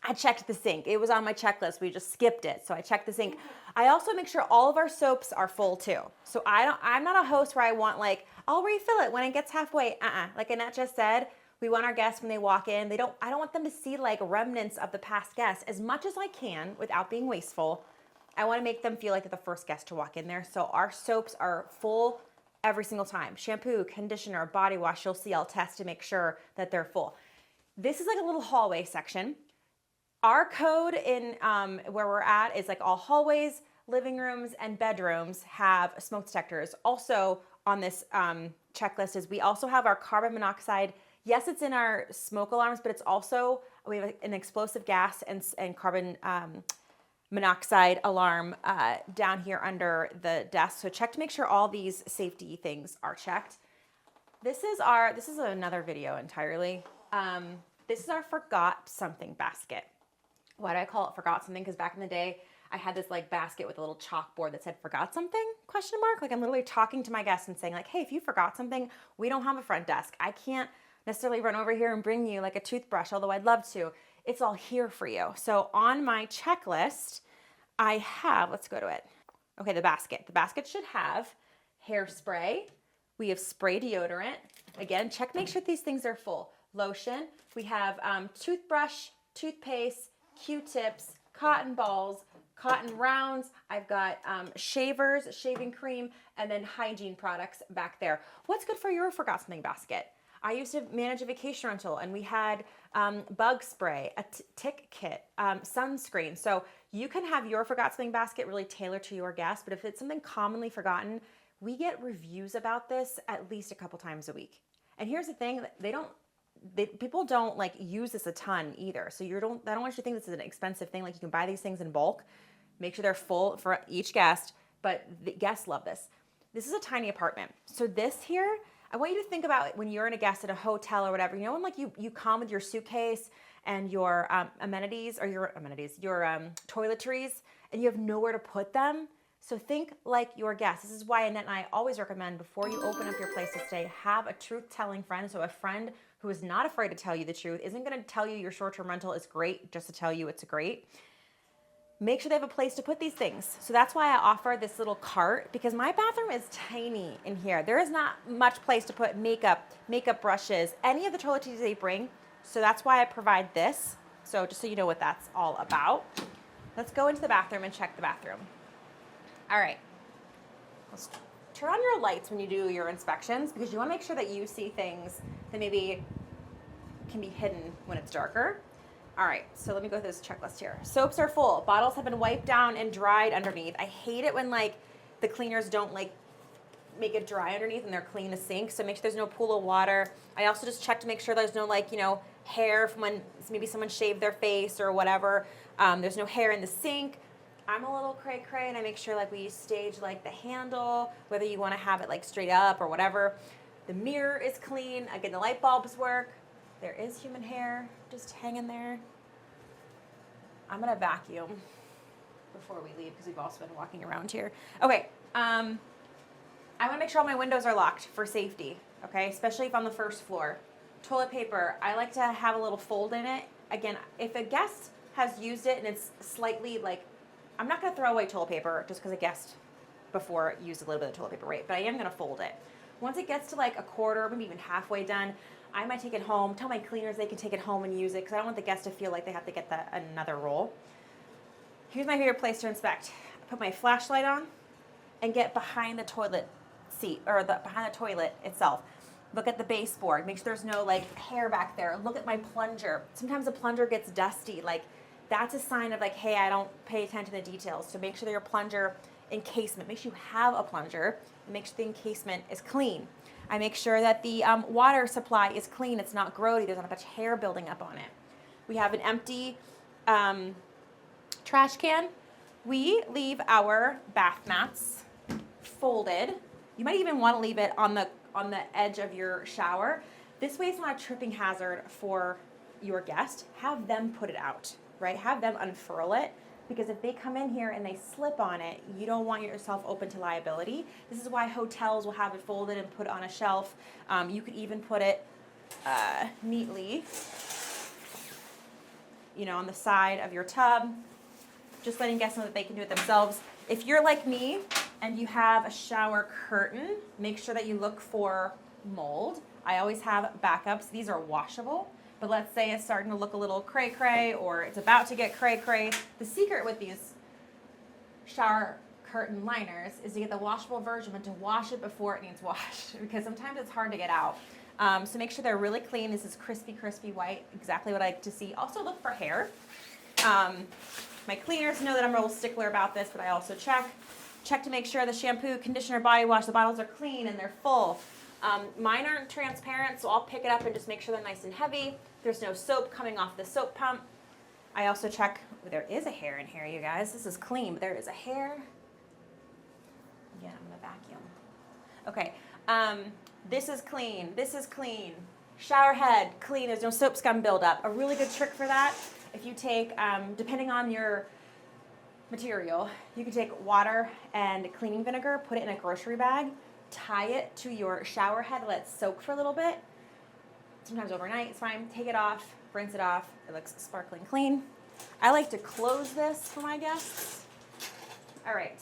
I checked the sink. It was on my checklist. We just skipped it. So I checked the sink. I also make sure all of our soaps are full too. So I'm not a host where I want like, I'll refill it when it gets halfway. Like Annette just said, we want our guests when they walk in, I don't want them to see like remnants of the past guests as much as I can without being wasteful. I want to make them feel like they're the first guest to walk in there. So our soaps are full every single time. Shampoo, conditioner, body wash, you'll see I'll test to make sure that they're full. This is like a little hallway section. Our code in where we're at is like all hallways, living rooms, and bedrooms have smoke detectors. Also on this checklist is we also have our carbon monoxide. Yes, it's in our smoke alarms, but it's also, we have an explosive gas and carbon monoxide alarm down here under the desk. So check to make sure all these safety things are checked. This is another video entirely. This is our forgot something basket. Why do I call it forgot something? Because back in the day, I had this like basket with a little chalkboard that said forgot something, question mark. Like I'm literally talking to my guests and saying like, hey, if you forgot something, we don't have a front desk. I can't necessarily run over here and bring you like a toothbrush, although I'd love to. It's all here for you. So on my checklist, I have, let's go to it. Okay, the basket. The basket should have hairspray. We have spray deodorant. Again, check, make sure these things are full. Lotion. We have toothbrush, toothpaste, Q-tips, cotton balls, cotton rounds. I've got shavers, shaving cream, and then hygiene products back there. What's good for your forgot something basket? I used to manage a vacation rental and we had bug spray, a tick kit, sunscreen. So you can have your forgot something basket really tailored to your guest, but if it's something commonly forgotten, we get reviews about this at least a couple times a week. And here's the thing, people don't like use this a ton either. So I don't want you to think this is an expensive thing. Like you can buy these things in bulk, make sure they're full for each guest, but the guests love this. This is a tiny apartment. So this here, I want you to think about when you're in a guest at a hotel or whatever, you know, when like you come with your suitcase and your amenities, your toiletries, and you have nowhere to put them. So think like your guest. This is why Annette and I always recommend before you open up your place to stay, have a truth-telling friend. So a friend who is not afraid to tell you the truth, isn't going to tell you your short-term rental is great just to tell you it's great. Make sure they have a place to put these things. So that's why I offer this little cart, because my bathroom is tiny in here. There is not much place to put makeup brushes, any of the toiletries they bring. So that's why I provide this. So just so you know what that's all about. Let's go into the bathroom and check the bathroom. All right. Let's turn on your lights when you do your inspections, because you want to make sure that you see things that maybe can be hidden when it's darker. All right, so let me go through this checklist here. Soaps are full. Bottles have been wiped down and dried underneath. I hate it when like the cleaners don't like make it dry underneath and they're clean the sink. So make sure there's no pool of water. I also just check to make sure there's no like, you know, hair from when maybe someone shaved their face or whatever. There's no hair in the sink. I'm a little cray-cray and I make sure like we stage like the handle, whether you want to have it like straight up or whatever. The mirror is clean. Again, the light bulbs work. There is human hair just hanging there. I'm gonna vacuum before we leave because we've also been walking around here. Okay, I wanna make sure all my windows are locked for safety, okay? Especially if on the first floor. Toilet paper, I like to have a little fold in it. Again, if a guest has used it and it's slightly like, I'm not gonna throw away toilet paper just because a guest before used a little bit of toilet paper, right? But I am gonna fold it. Once it gets to like a quarter, maybe even halfway done, I might take it home, tell my cleaners they can take it home and use it because I don't want the guests to feel like they have to get another roll. Here's my favorite place to inspect. I put my flashlight on and get behind the toilet seat or behind the toilet itself. Look at the baseboard. Make sure there's no like hair back there. Look at my plunger. Sometimes the plunger gets dusty. Like that's a sign of like, hey, I don't pay attention to the details. So make sure that your plunger encasement, make sure you have a plunger and make sure the encasement is clean. I make sure that the water supply is clean. It's not grody. There's not a bunch of hair building up on it. We have an empty trash can. We leave our bath mats folded. You might even want to leave it on the edge of your shower. This way it's not a tripping hazard for your guest. Have them put it out, right? Have them unfurl it. Because if they come in here and they slip on it, you don't want yourself open to liability. This is why hotels will have it folded and put on a shelf. You could even put it neatly, you know, on the side of your tub. Just letting guests know that they can do it themselves. If you're like me and you have a shower curtain, make sure that you look for mold. I always have backups. These are washable. But let's say it's starting to look a little cray-cray or it's about to get cray-cray. The secret with these shower curtain liners is to get the washable version, but to wash it before it needs washed because sometimes it's hard to get out. So make sure they're really clean. This is crispy, crispy white, exactly what I like to see. Also look for hair. My cleaners know that I'm a real stickler about this, but I also check to make sure the shampoo, conditioner, body wash, the bottles are clean and they're full. Mine aren't transparent, so I'll pick it up and just make sure they're nice and heavy. There's no soap coming off the soap pump. I also check, there is a hair in here, you guys. This is clean, but there is a hair. Again, I'm gonna vacuum. Okay, This is clean. This is clean. Shower head, clean. There's no soap scum buildup. A really good trick for that, if you take, depending on your material, you can take water and cleaning vinegar, put it in a grocery bag, tie it to your shower head, let it soak for a little bit. Sometimes overnight, it's fine. Take it off, rinse it off. It looks sparkling clean. I like to close this for my guests. All right,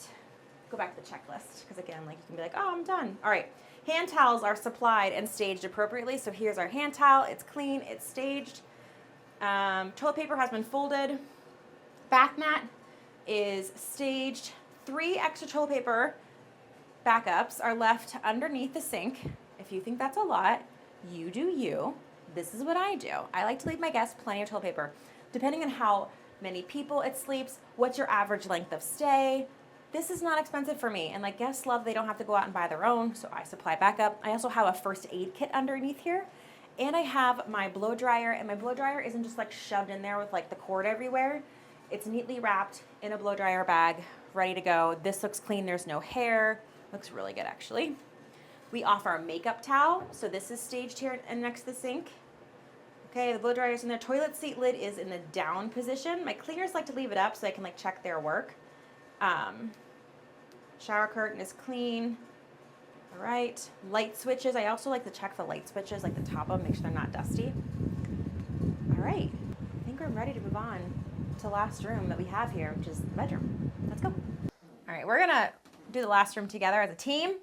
go back to the checklist, because again, like you can be like, oh, I'm done. All right, hand towels are supplied and staged appropriately. So here's our hand towel. It's clean, it's staged. Toilet paper has been folded. Bath mat is staged. 3 extra toilet paper backups are left underneath the sink. If you think that's a lot, you do you. This is what I do. I like to leave my guests plenty of toilet paper. Depending on how many people it sleeps, what's your average length of stay. This is not expensive for me. And like guests love, they don't have to go out and buy their own, so I supply backup. I also have a first aid kit underneath here. And I have my blow dryer, and my blow dryer isn't just like shoved in there with like the cord everywhere. It's neatly wrapped in a blow dryer bag, ready to go. This looks clean, there's no hair. Looks really good actually. We offer a makeup towel, so this is staged here and next to the sink. Okay, the blow dryer is in there. Toilet seat lid is in the down position. My cleaners like to leave it up so I can like check their work. Shower curtain is clean. All right, light switches. I also like to check the light switches, like the top of them, make sure they're not dusty. All right, I think we're ready to move on to the last room that we have here, which is the bedroom. Let's go. All right, we're gonna do the last room together as a team.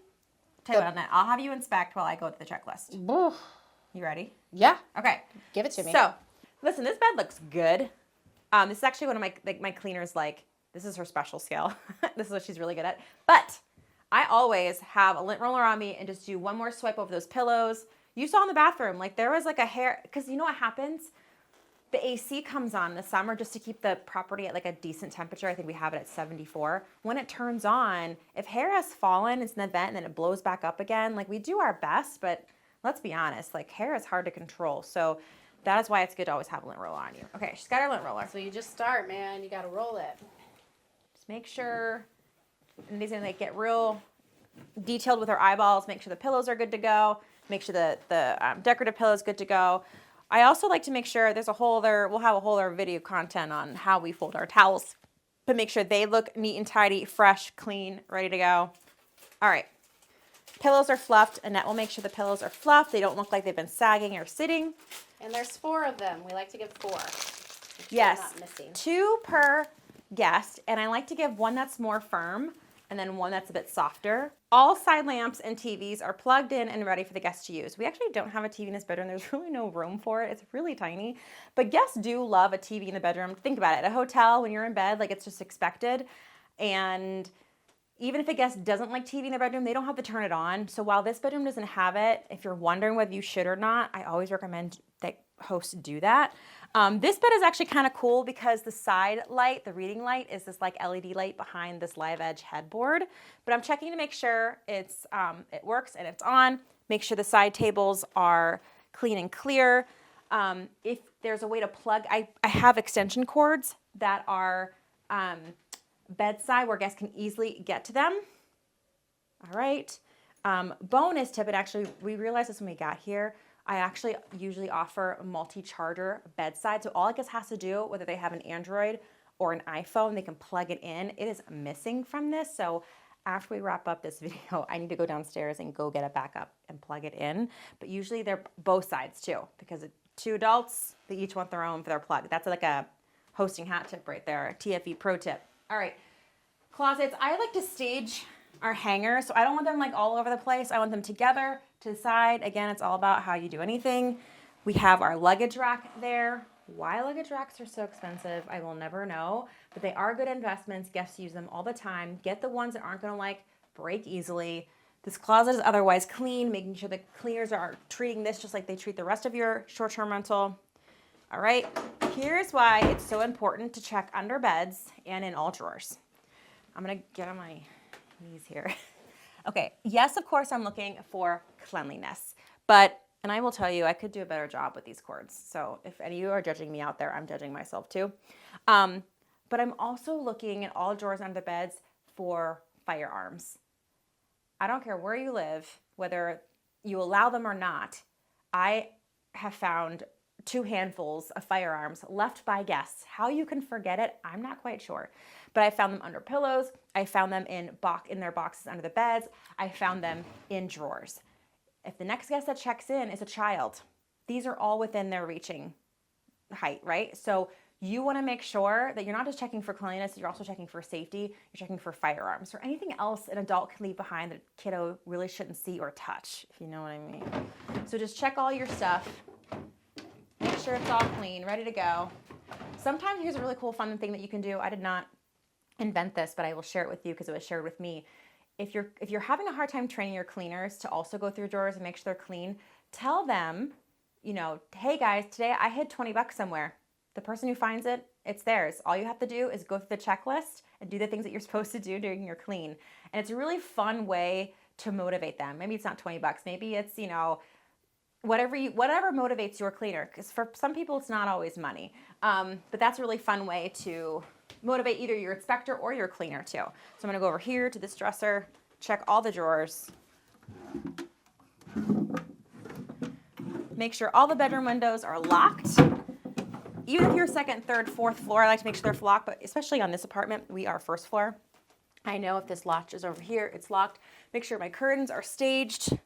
Tell you what, on that, I'll have you inspect while I go through the checklist. Oof. You ready? Yeah. Okay. Give it to me. So, listen, this bed looks good. This is actually one of my cleaners, like, this is her special skill. This is what she's really good at. But I always have a lint roller on me and just do one more swipe over those pillows. You saw in the bathroom, like there was like a hair, because you know what happens? The AC comes on in the summer just to keep the property at like a decent temperature. I think we have it at 74. When it turns on, if hair has fallen, it's an event and then it blows back up again. Like we do our best, but let's be honest, like hair is hard to control. So that is why it's good to always have a lint roller on you. Okay, she's got her lint roller. So you just start, man. You got to roll it. Just make sure, and these are gonna like get real detailed with her eyeballs. Make sure the pillows are good to go. Make sure the decorative pillow is good to go. I also like to make sure there's a whole other, we'll have a whole other video content on how we fold our towels, but make sure they look neat and tidy, fresh, clean, ready to go. All right. Pillows are fluffed. Annette will make sure the pillows are fluffed. They don't look like they've been sagging or sitting. And there's 4 of them. We like to give 4. Yes, Not missing. 2 per guest, and I like to give one that's more firm and then one that's a bit softer. All side lamps and TVs are plugged in and ready for the guests to use. We actually don't have a TV in this bedroom. There's really no room for it. It's really tiny, but guests do love a TV in the bedroom. Think about it. At a hotel, when you're in bed, like it's just expected. And even if a guest doesn't like TV in their bedroom, they don't have to turn it on. So while this bedroom doesn't have it, if you're wondering whether you should or not, I always recommend that hosts do that. This bed is actually kind of cool because the side light, the reading light, is this like LED light behind this live edge headboard. But I'm checking to make sure it works and it's on. Make sure the side tables are clean and clear. If there's a way to plug, I have extension cords that are bedside where guests can easily get to them. All right. Bonus tip, and actually we realized this when we got here, I actually usually offer a multi-charger bedside. So all a guest has to do, whether they have an Android or an iPhone, they can plug it in. It is missing from this. So after we wrap up this video, I need to go downstairs and go get a backup and plug it in. But usually they're both sides too, because 2 adults, they each want their own for their plug. That's like a hosting hat tip right there, TFE pro tip. All right, closets. I like to stage our hangers, so I don't want them like all over the place. I want them together to the side. Again, it's all about how you do anything. We have our luggage rack there. Why luggage racks are so expensive, I will never know, but they are good investments. Guests use them all the time. Get the ones that aren't gonna like break easily. This closet is otherwise clean, making sure the cleaners are treating this just like they treat the rest of your short-term rental. All right, here's why it's so important to check under beds and in all drawers. I'm gonna get on my knees here. Okay, yes, of course I'm looking for cleanliness, but, and I will tell you, I could do a better job with these cords. So if any of you are judging me out there, I'm judging myself too. But I'm also looking at all drawers under the beds for firearms. I don't care where you live, whether you allow them or not, I have found 2 handfuls of firearms left by guests. How you can forget it, I'm not quite sure. But I found them under pillows. I found them in their boxes under the beds. I found them in drawers. If the next guest that checks in is a child, these are all within their reaching height, right? So you want to make sure that you're not just checking for cleanliness, you're also checking for safety, you're checking for firearms or anything else an adult can leave behind that a kiddo really shouldn't see or touch, if you know what I mean. So just check all your stuff. Make sure it's all clean, ready to go. Sometimes here's a really cool fun thing that you can do. I did not invent this, but I will share it with you because it was shared with me. If you're having a hard time training your cleaners to also go through drawers and make sure they're clean, tell them, hey guys, today I hid $20 somewhere. The person who finds it, it's theirs. All you have to do is go through the checklist and do the things that you're supposed to do during your clean. And it's a really fun way to motivate them. Maybe it's not $20. Maybe it's, whatever motivates your cleaner. Because for some people, it's not always money. But that's a really fun way to motivate either your inspector or your cleaner too. So I'm gonna go over here to this dresser, check all the drawers. Make sure all the bedroom windows are locked. Even if you're second, third, fourth floor, I like to make sure they're locked, but especially on this apartment, we are first floor. I know if this latch is over here, it's locked. Make sure my curtains are staged,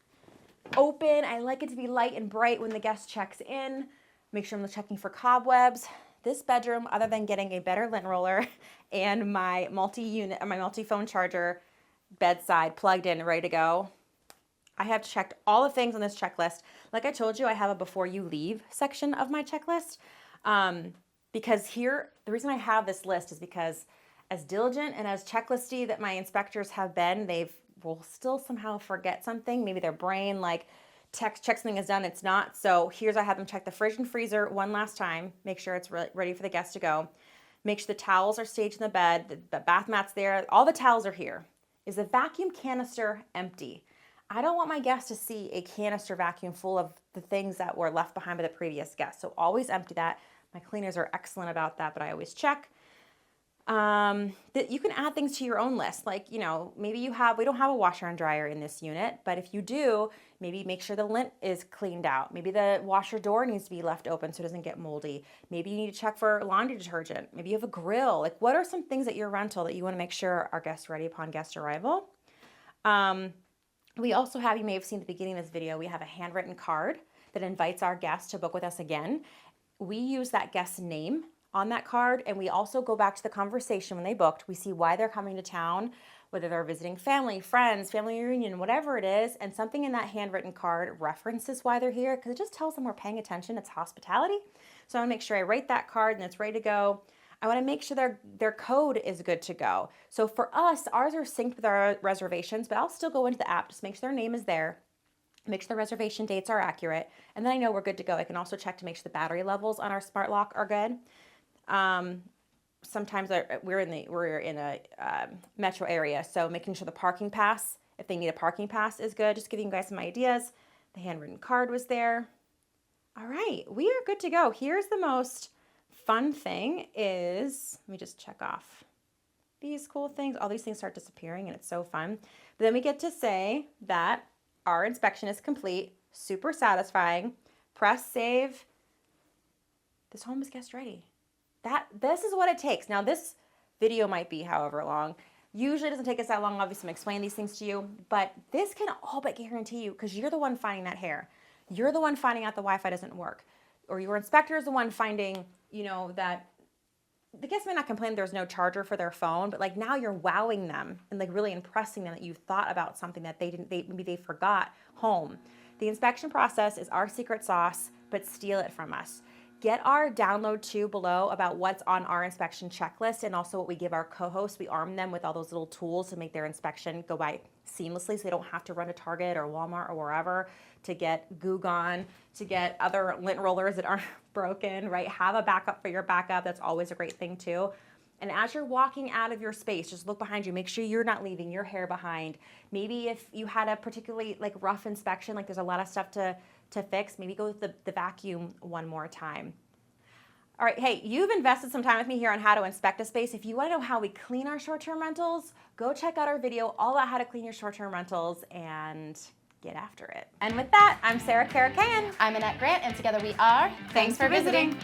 open. I like it to be light and bright when the guest checks in. Make sure I'm checking for cobwebs. This bedroom, other than getting a better lint roller and my multi-phone charger bedside plugged in, ready to go, I have checked all the things on this checklist. Like I told you, I have a before you leave section of my checklist. Because here, the reason I have this list is because as diligent and as checklisty that my inspectors have been, will still somehow forget something. Maybe their brain check something is done, it's not. So I have them check the fridge and freezer one last time, make sure it's ready for the guest to go. Make sure the towels are staged in the bed, the bath mat's there, all the towels are here. Is the vacuum canister empty? I don't want my guests to see a canister vacuum full of the things that were left behind by the previous guest. So always empty that. My cleaners are excellent about that, but I always check. That you can add things to your own list. Like, maybe we don't have a washer and dryer in this unit, but if you do, maybe make sure the lint is cleaned out. Maybe the washer door needs to be left open so it doesn't get moldy. Maybe you need to check for laundry detergent. Maybe you have a grill. Like, what are some things at your rental that you want to make sure are guest ready upon guest arrival? We also have, you may have seen at the beginning of this video, we have a handwritten card that invites our guests to book with us again. We use that guest's name on that card, and we also go back to the conversation when they booked. We see why they're coming to town, whether they're visiting family, friends, family reunion, whatever it is, and something in that handwritten card references why they're here because it just tells them we're paying attention. It's hospitality. So I want to make sure I write that card and it's ready to go. I want to make sure their code is good to go. So for us, ours are synced with our reservations, but I'll still go into the app, just make sure their name is there, make sure the reservation dates are accurate, and then I know we're good to go. I can also check to make sure the battery levels on our smart lock are good. Sometimes we're in a metro area, so making sure the parking pass, if they need a parking pass, is good. Just giving you guys some ideas. The handwritten card was there. All right, we are good to go. Here's the most fun thing is, let me just check off these cool things. All these things start disappearing and it's so fun. But then we get to say that our inspection is complete, super satisfying. Press save. This home is guest ready. This is what it takes. Now this video might be however long. Usually it doesn't take us that long, obviously, to explain these things to you, but this can all but guarantee you, because you're the one finding that hair. You're the one finding out the Wi-Fi doesn't work. Or your inspector is the one finding, that the guest might not complain there's no charger for their phone, but now you're wowing them and really impressing them that you thought about something that maybe they forgot home. The inspection process is our secret sauce, but steal it from us. Get our download too below about what's on our inspection checklist and also what we give our co-hosts. We arm them with all those little tools to make their inspection go by seamlessly so they don't have to run to Target or Walmart or wherever to get Goo Gone, to get other lint rollers that aren't broken, right? Have a backup for your backup. That's always a great thing too. And as you're walking out of your space, just look behind you. Make sure you're not leaving your hair behind. Maybe if you had a particularly rough inspection, there's a lot of stuff to fix, maybe go with the vacuum one more time. All right, hey, you've invested some time with me here on how to inspect a space. If you want to know how we clean our short-term rentals, go check out our video all about how to clean your short-term rentals, and get after it. And with that, I'm Sarah Karakayan. I'm Annette Grant, and together we are Thanks for visiting.